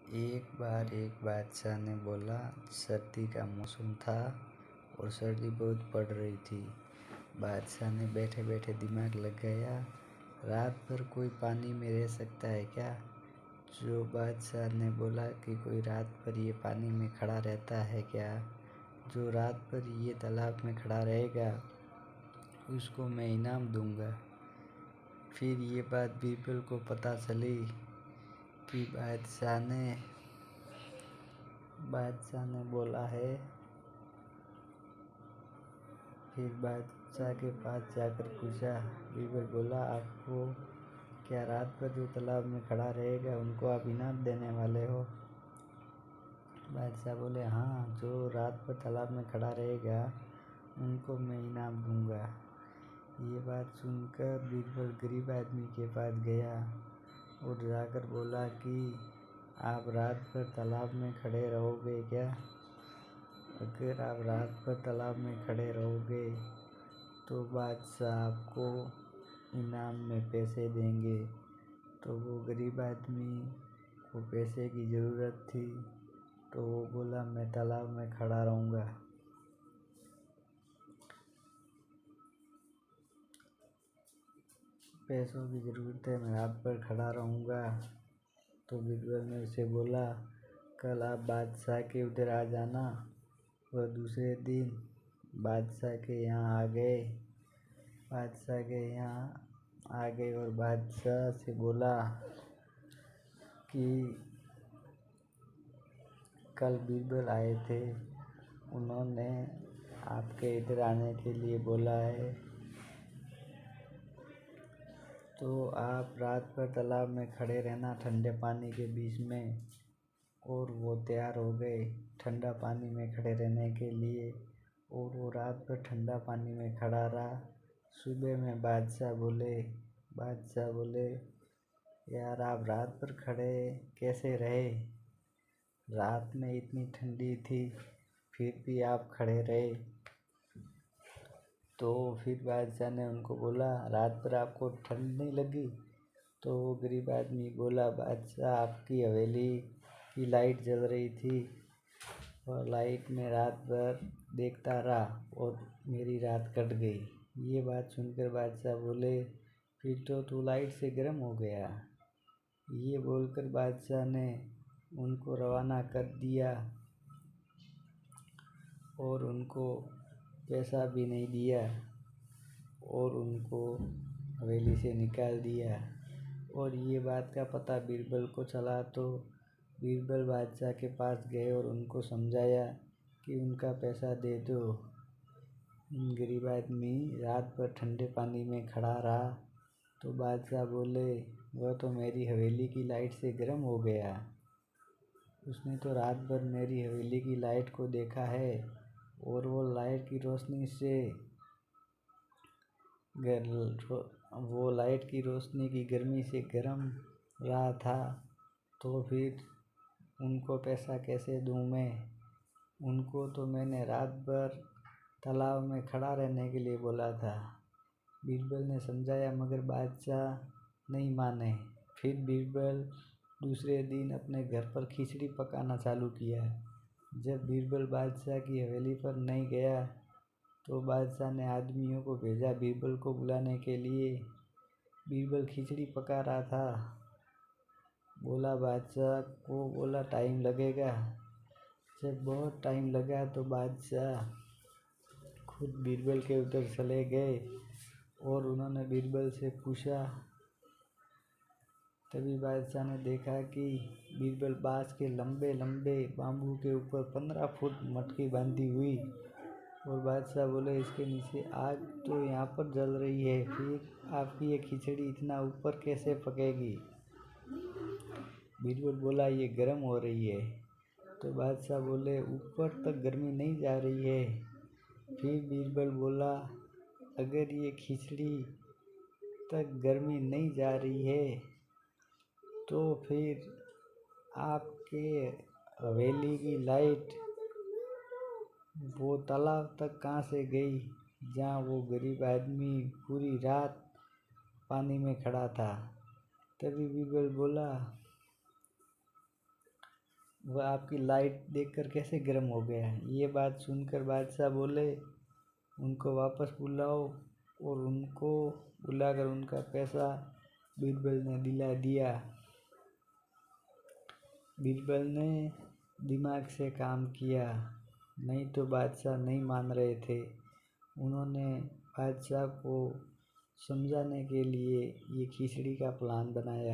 एक बार एक बादशाह ने बोला, सर्दी का मौसम था और सर्दी बहुत पड़ रही थी। बादशाह ने बैठे बैठे दिमाग लगाया, रात भर कोई पानी में रह सकता है क्या? जो बादशाह ने बोला कि कोई रात भर ये पानी में खड़ा रहता है क्या? जो रात भर ये तालाब में खड़ा रहेगा उसको मैं इनाम दूंगा। फिर ये बात बीरबल को पता चली कि बादशाह ने बोला है। फिर बादशाह के पास जाकर पूछा, बीरबल बोला, आपको क्या रात भर जो तालाब में खड़ा रहेगा उनको आप इनाम देने वाले हो? बादशाह बोले, हाँ, जो रात भर तालाब में खड़ा रहेगा उनको मैं इनाम दूंगा। ये बात सुनकर बीरबल गरीब आदमी के पास गया और जाकर बोला कि आप रात भर तालाब में खड़े रहोगे क्या? अगर आप रात भर तालाब में खड़े रहोगे तो बादशाह आपको इनाम में पैसे देंगे। तो वो गरीब आदमी को पैसे की ज़रूरत थी, तो वो बोला, मैं तालाब में खड़ा रहूँगा। पैसों की ज़रूरत है, मैं रात भर खड़ा रहूँगा। तो बीरबल ने उसे बोला, कल आप बादशाह के उधर आ जाना। वह दूसरे दिन बादशाह के यहाँ आ गए। बादशाह के यहाँ आ गए और बादशाह से बोला कि कल बीरबल आए थे, उन्होंने आपके इधर आने के लिए बोला है, तो आप रात भर तालाब में खड़े रहना ठंडे पानी के बीच में। और वो तैयार हो गए ठंडा पानी में खड़े रहने के लिए, और वो रात भर ठंडा पानी में खड़ा रहा। सुबह में बादशाह बोले, यार आप रात भर खड़े कैसे रहे? रात में इतनी ठंडी थी फिर भी आप खड़े रहे। तो फिर बादशाह ने उनको बोला, रात भर आपको ठंड नहीं लगी? तो वो गरीब आदमी बोला, बादशाह आपकी हवेली की लाइट जल रही थी और लाइट में रात भर देखता रहा और मेरी रात कट गई। ये बात सुनकर बादशाह बोले, फिर तो तू लाइट से गर्म हो गया। ये बोलकर बादशाह ने उनको रवाना कर दिया और उनको पैसा भी नहीं दिया और उनको हवेली से निकाल दिया। और ये बात का पता बीरबल को चला तो बीरबल बादशाह के पास गए और उनको समझाया कि उनका पैसा दे दो। गरीब आदमी रात भर ठंडे पानी में खड़ा रहा। तो बादशाह बोले, वह तो मेरी हवेली की लाइट से गर्म हो गया। उसने तो रात भर मेरी हवेली की लाइट को देखा है और वो लाइट की रोशनी की गर्मी से गर्म रहा था। तो फिर उनको पैसा कैसे दूँ मैं? उनको तो मैंने रात भर तालाब में खड़ा रहने के लिए बोला था। बीरबल ने समझाया मगर बादशाह नहीं माने। फिर बीरबल दूसरे दिन अपने घर पर खिचड़ी पकाना चालू किया। जब बीरबल बादशाह की हवेली पर नहीं गया तो बादशाह ने आदमियों को भेजा बीरबल को बुलाने के लिए। बीरबल खिचड़ी पका रहा था। बोला, बादशाह को बोला, टाइम लगेगा। जब बहुत टाइम लगा तो बादशाह खुद बीरबल के उधर चले गए और उन्होंने बीरबल से पूछा। तभी बादशाह ने देखा कि बीरबल बाँस के लंबे लंबे बाम्बू के ऊपर 15 फुट मटकी बांधी हुई। और बादशाह बोले, इसके नीचे आग तो यहाँ पर जल रही है, फिर आपकी ये खिचड़ी इतना ऊपर कैसे पकेगी? बीरबल बोला, ये गर्म हो रही है। तो बादशाह बोले, ऊपर तक गर्मी नहीं जा रही है। फिर बीरबल बोला, अगर ये खिचड़ी तक गर्मी नहीं जा रही है तो फिर आपके हवेली की लाइट वो तालाब तक कहाँ से गई जहाँ वो गरीब आदमी पूरी रात पानी में खड़ा था? तभी बीरबल बोला, वह आपकी लाइट देखकर कैसे गर्म हो गया। ये बात सुनकर बादशाह बोले, उनको वापस बुलाओ। और उनको बुलाकर उनका पैसा बीरबल ने दिला दिया। बीरबल ने दिमाग से काम किया, नहीं तो बादशाह नहीं मान रहे थे। उन्होंने बादशाह को समझाने के लिए ये खिचड़ी का प्लान बनाया।